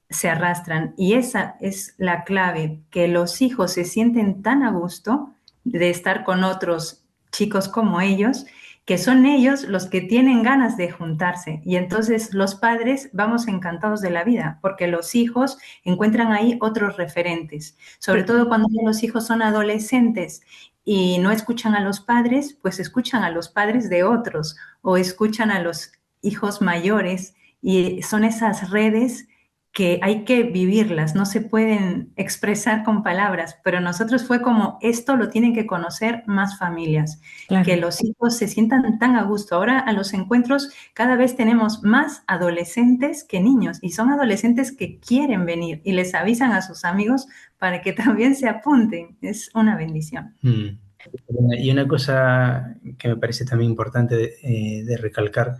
se arrastran. Y esa es la clave, que los hijos se sienten tan a gusto de estar con otros chicos como ellos, que son ellos los que tienen ganas de juntarse. Y entonces los padres vamos encantados de la vida, porque los hijos encuentran ahí otros referentes, sobre todo cuando ya los hijos son adolescentes y no escuchan a los padres, pues escuchan a los padres de otros o escuchan a los hijos mayores y son esas redes que hay que vivirlas, no se pueden expresar con palabras, pero nosotros fue como, esto lo tienen que conocer más familias, Claro. que los hijos se sientan tan a gusto. Ahora a los encuentros cada vez tenemos más adolescentes que niños, y son adolescentes que quieren venir y les avisan a sus amigos para que también se apunten. Es una bendición. Y una cosa que me parece también importante de recalcar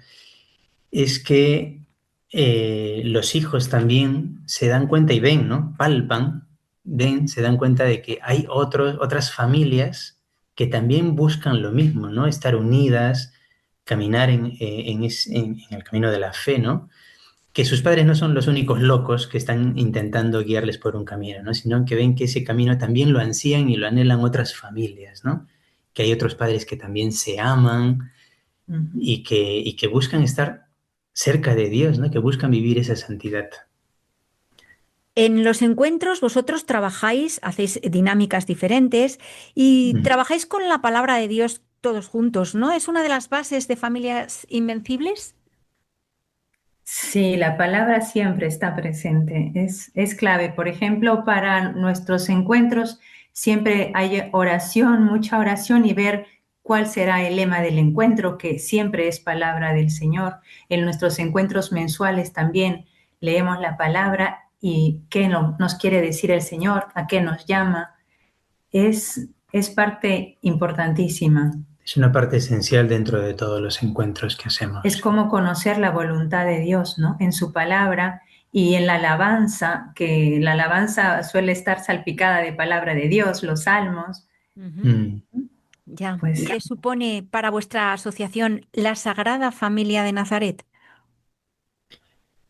es que los hijos también se dan cuenta y ven, ¿no? Palpan, ven, se dan cuenta de que hay otras familias que también buscan lo mismo, ¿no? Estar unidas, caminar en el camino de la fe, ¿no? Que sus padres no son los únicos locos que están intentando guiarles por un camino, ¿no? Sino que ven que ese camino también lo ansían y lo anhelan otras familias, ¿no? Que hay otros padres que también se aman y que buscan estar cerca de Dios, ¿no? Que buscan vivir esa santidad. En los encuentros vosotros trabajáis, hacéis dinámicas diferentes y trabajáis con la palabra de Dios todos juntos, ¿no? ¿Es una de las bases de Familias Invencibles? Sí, la palabra siempre está presente, es clave. Por ejemplo, para nuestros encuentros siempre hay oración, mucha oración, y ver cuál será el lema del encuentro, que siempre es palabra del Señor. En nuestros encuentros mensuales también leemos la palabra y qué nos quiere decir el Señor, a qué nos llama. Es parte importantísima. Es una parte esencial dentro de todos los encuentros que hacemos. Es como conocer la voluntad de Dios, ¿no? En su palabra y en la alabanza, que la alabanza suele estar salpicada de palabra de Dios, los salmos. Ya. Pues, ¿Qué supone para vuestra asociación la Sagrada Familia de Nazaret?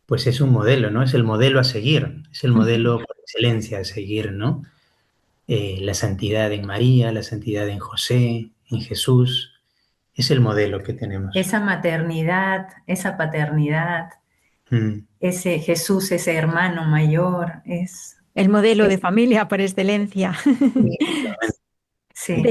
Pues es un modelo, ¿no? Es el modelo a seguir, es el modelo por excelencia a seguir, ¿no? La santidad en María, la santidad en José, en Jesús, es el modelo que tenemos. esa maternidad, esa paternidad, ese Jesús, ese hermano mayor, es El modelo de familia por excelencia. sí.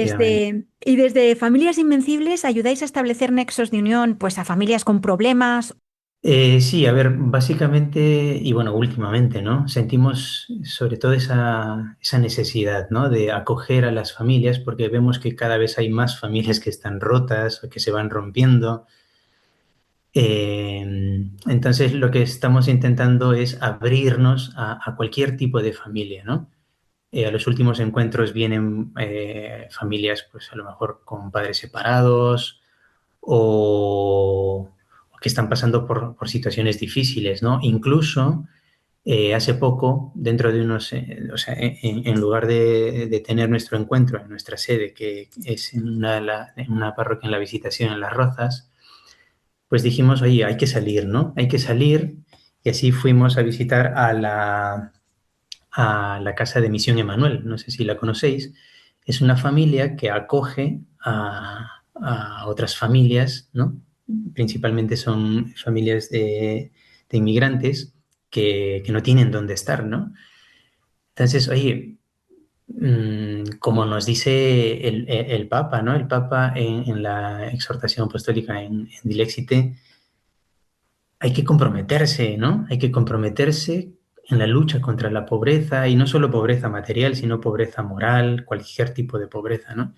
Desde Familias Invencibles ayudáis a establecer nexos de unión, pues a familias con problemas. Sí, a ver, básicamente, y bueno, últimamente, ¿no? Sentimos sobre todo esa necesidad, ¿no? De acoger a las familias, porque vemos que cada vez hay más familias que están rotas o que se van rompiendo. Entonces, lo que estamos intentando es abrirnos a cualquier tipo de familia, ¿no? A los últimos encuentros vienen familias, pues a lo mejor con padres separados o que están pasando por situaciones difíciles, ¿no? Incluso hace poco, dentro de unos, o sea, en lugar de tener nuestro encuentro en nuestra sede, que es en una parroquia en la Visitación, en Las Rozas, pues dijimos, oye, hay que salir, ¿no? Hay que salir, y así fuimos a visitar a la Casa de Misión Emanuel, no sé si la conocéis. Es una familia que acoge a otras familias, ¿no? Principalmente son familias de inmigrantes que no tienen dónde estar, ¿no? Entonces, oye, como nos dice el Papa, ¿no? El Papa en la exhortación apostólica en Dilexite, hay que comprometerse, ¿no? Hay que comprometerse en la lucha contra la pobreza, y no solo pobreza material, sino pobreza moral, cualquier tipo de pobreza, ¿no?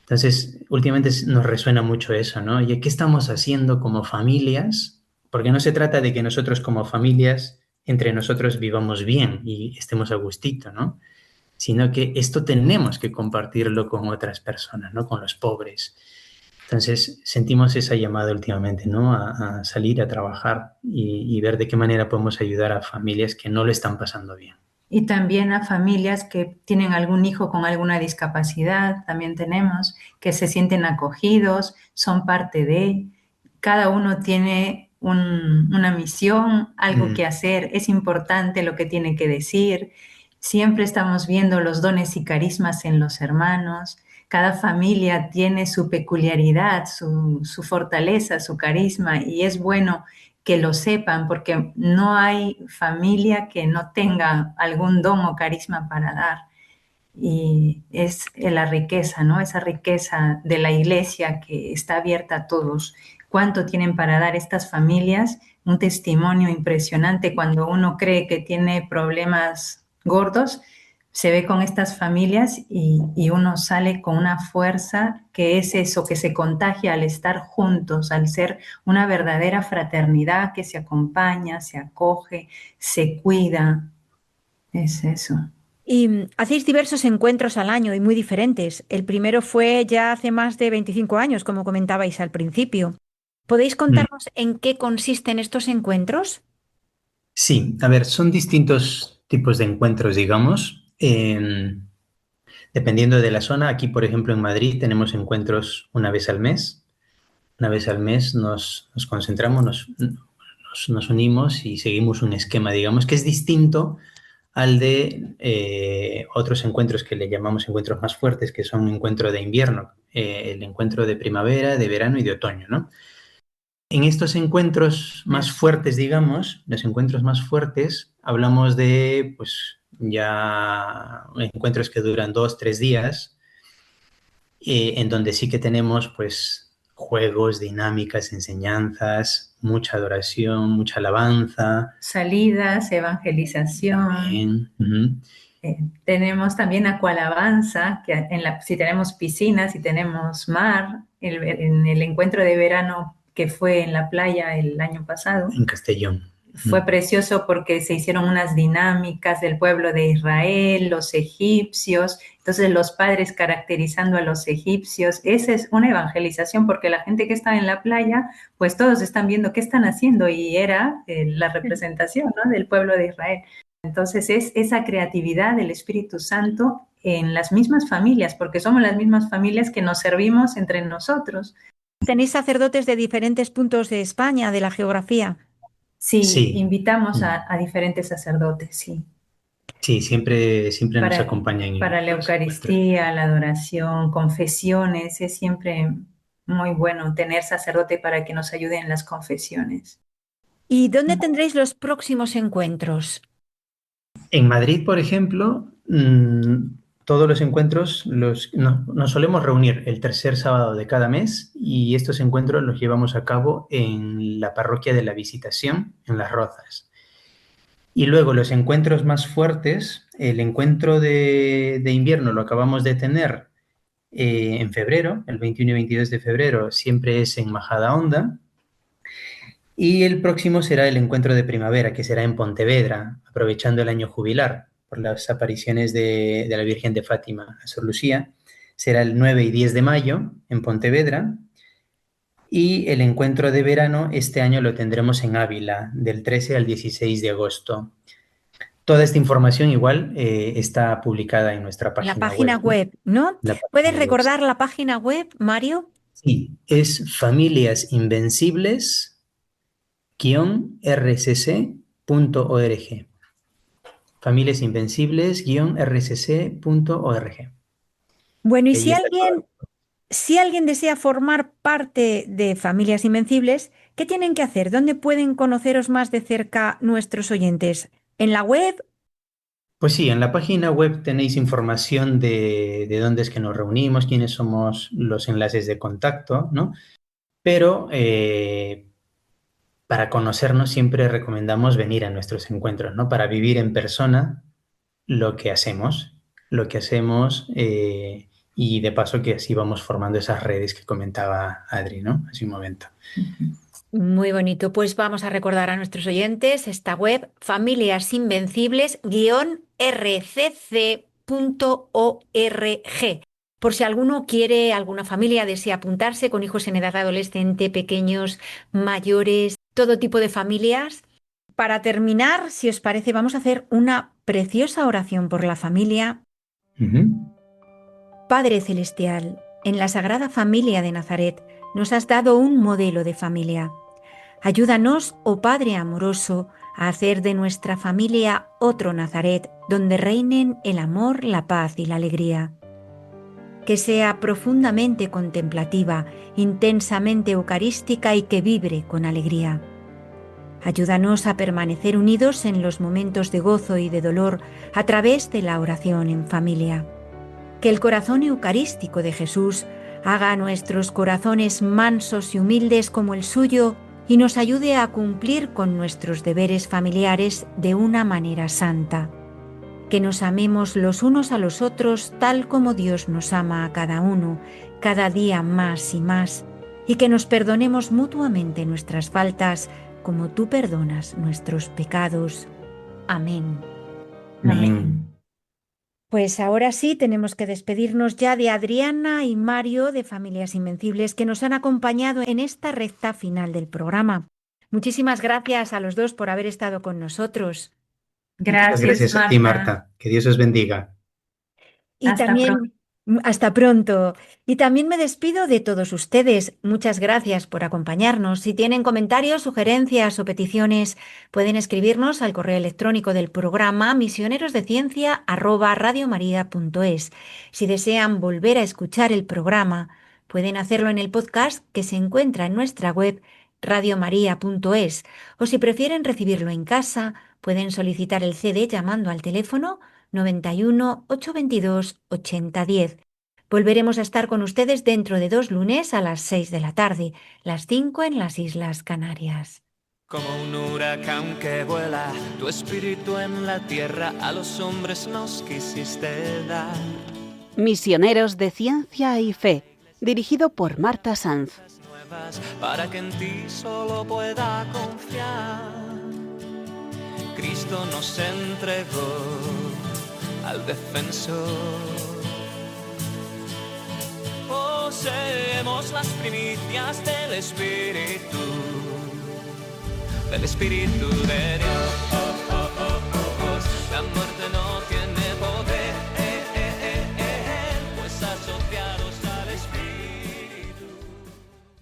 Entonces, últimamente nos resuena mucho eso, ¿no? ¿Y qué estamos haciendo como familias? Porque no se trata de que nosotros como familias, entre nosotros vivamos bien y estemos a gustito, ¿no? Sino que esto tenemos que compartirlo con otras personas, ¿no? Con los pobres. Entonces, sentimos esa llamada últimamente, ¿no? A salir a trabajar y ver de qué manera podemos ayudar a familias que no lo están pasando bien. Y también a familias que tienen algún hijo con alguna discapacidad, también tenemos, que se sienten acogidos, son parte de, cada uno tiene una misión, algo que hacer, es importante lo que tiene que decir. Siempre estamos viendo los dones y carismas en los hermanos. Cada familia tiene su peculiaridad, su fortaleza, su carisma, y es bueno que lo sepan, porque no hay familia que no tenga algún don o carisma para dar. Y es la riqueza, ¿no? Esa riqueza de la iglesia que está abierta a todos, cuánto tienen para dar estas familias, un testimonio impresionante cuando uno cree que tiene problemas gordos, se ve con estas familias y uno sale con una fuerza que es eso, que se contagia al estar juntos, al ser una verdadera fraternidad que se acompaña, se acoge, se cuida. Es eso. Y hacéis diversos encuentros al año y muy diferentes. El primero fue ya hace más de 25 años, como comentabais al principio. ¿Podéis Mm. contarnos en qué consisten estos encuentros? Sí, a ver, son distintos tipos de encuentros, digamos. Dependiendo de la zona, aquí, por ejemplo, en Madrid tenemos encuentros una vez al mes. Una vez al mes nos concentramos, nos unimos y seguimos un esquema, digamos, que es distinto al de otros encuentros que le llamamos encuentros más fuertes, que son un encuentro de invierno, el encuentro de primavera, de verano y de otoño, ¿no? En estos encuentros más fuertes, digamos, los encuentros más fuertes, hablamos de, pues, ya encuentros que duran 2, 3 días, en donde sí que tenemos, pues, juegos, dinámicas, enseñanzas, mucha adoración, mucha alabanza. Salidas, evangelización. Tenemos también acualabanza, que si tenemos piscina, si tenemos mar, en el encuentro de verano que fue en la playa el año pasado. En Castellón. Fue precioso porque se hicieron unas dinámicas del pueblo de Israel, los egipcios, entonces los padres caracterizando a los egipcios. Esa es una evangelización porque la gente que está en la playa, pues todos están viendo qué están haciendo y era la representación, ¿no?, del pueblo de Israel. Entonces es esa creatividad del Espíritu Santo en las mismas familias, porque somos las mismas familias que nos servimos entre nosotros. ¿Tenéis sacerdotes de diferentes puntos de España, de la geografía? Sí, invitamos a diferentes sacerdotes, sí. Sí, siempre nos acompañan. Para la Eucaristía, la adoración, confesiones, es siempre muy bueno tener sacerdote para que nos ayude en las confesiones. ¿Y dónde tendréis los próximos encuentros? En Madrid, por ejemplo, todos los encuentros nos solemos reunir el tercer sábado de cada mes y estos encuentros los llevamos a cabo en la parroquia de la Visitación, en Las Rozas. Y luego los encuentros más fuertes, el encuentro de invierno lo acabamos de tener en febrero, el 21 y 22 de febrero, siempre es en Majadahonda. Y el próximo será el encuentro de primavera, que será en Pontevedra, aprovechando el año jubilar por las apariciones de la Virgen de Fátima a Sor Lucía. Será el 9 y 10 de mayo en Pontevedra. Y el encuentro de verano este año lo tendremos en Ávila, del 13 al 16 de agosto. Toda esta información igual está publicada en nuestra página web. La página web, ¿no? ¿Puedes recordar la página web, Mario? Sí, es familiasinvencibles-rcc.org. familiasinvencibles-rcc.org. Bueno, y si alguien desea formar parte de Familias Invencibles, ¿qué tienen que hacer? ¿Dónde pueden conoceros más de cerca nuestros oyentes? ¿En la web? Pues sí, en la página web tenéis información de dónde es que nos reunimos, quiénes somos, los enlaces de contacto, ¿no? Pero para conocernos siempre recomendamos venir a nuestros encuentros, ¿no? Para vivir en persona lo que hacemos y de paso que así vamos formando esas redes que comentaba Adri, ¿no? Hace un momento. Muy bonito. Pues vamos a recordar a nuestros oyentes esta web, familiasinvencibles-rcc.org. Por si alguna familia desea apuntarse con hijos en edad adolescente, pequeños, mayores, todo tipo de familias. Para terminar, si os parece, vamos a hacer una preciosa oración por la familia. Padre Celestial, en la Sagrada Familia de Nazaret nos has dado un modelo de familia. Ayúdanos, oh Padre amoroso, a hacer de nuestra familia otro Nazaret, donde reinen el amor, la paz y la alegría. Que sea profundamente contemplativa, intensamente eucarística y que vibre con alegría. Ayúdanos a permanecer unidos en los momentos de gozo y de dolor a través de la oración en familia. Que el corazón eucarístico de Jesús haga nuestros corazones mansos y humildes como el suyo y nos ayude a cumplir con nuestros deberes familiares de una manera santa. Que nos amemos los unos a los otros tal como Dios nos ama a cada uno, cada día más y más, y que nos perdonemos mutuamente nuestras faltas como tú perdonas nuestros pecados. Amén. Amén. Pues ahora sí tenemos que despedirnos ya de Adriana y Mario de Familias Invencibles que nos han acompañado en esta recta final del programa. Muchísimas gracias a los dos por haber estado con nosotros. Muchas gracias a ti, Marta. Que Dios os bendiga. Y también, hasta pronto. Y también me despido de todos ustedes. Muchas gracias por acompañarnos. Si tienen comentarios, sugerencias o peticiones, pueden escribirnos al correo electrónico del programa misionerosdeciencia@radiomaria.es. Si desean volver a escuchar el programa, pueden hacerlo en el podcast que se encuentra en nuestra web radiomaria.es, o si prefieren recibirlo en casa, pueden solicitar el CD llamando al teléfono 91 822 8010. Volveremos a estar con ustedes dentro de 2 lunes a las 6 de la tarde, las 5 en las Islas Canarias. Como un huracán que vuela, tu espíritu en la tierra a los hombres nos quisiste dar. Misioneros de Ciencia y Fe, dirigido por Marta Sanz. Para que en ti solo pueda confiar. Cristo nos entregó al defensor. Poseemos las primicias del Espíritu de Dios.